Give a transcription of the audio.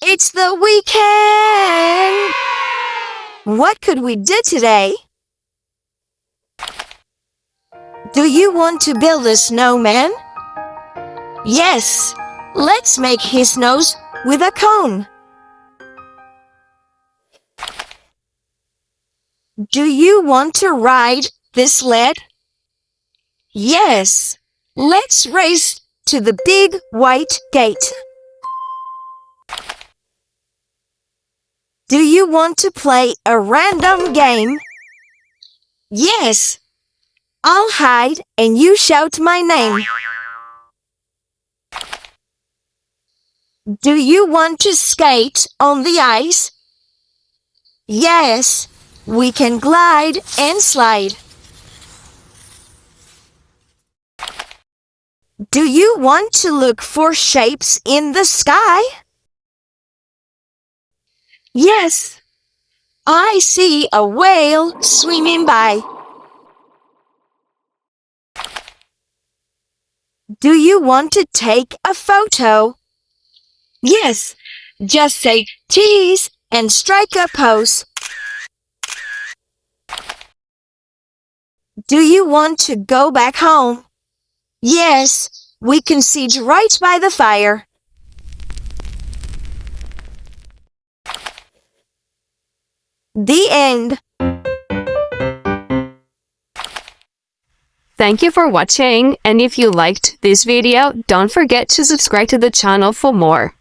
It's the weekend! What could we do today? Do you want to build a snowman? Yes, let's make his nose with a cone. Do you want to ride this sled? Yes, let's race to the big white gate. Do you want to play a random game? Yes, I'll hide and you shout my name. Do you want to skate on the ice? Yes, we can glide and slide. Do you want to look for shapes in the sky? Yes, I see a whale swimming by. Do you want to take a photo? Yes, just say cheese and strike a pose. Do you want to go back home? Yes, we can sit right by the fire. The end. Thank you for watching, and if you liked this video, don't forget to subscribe to the channel for more.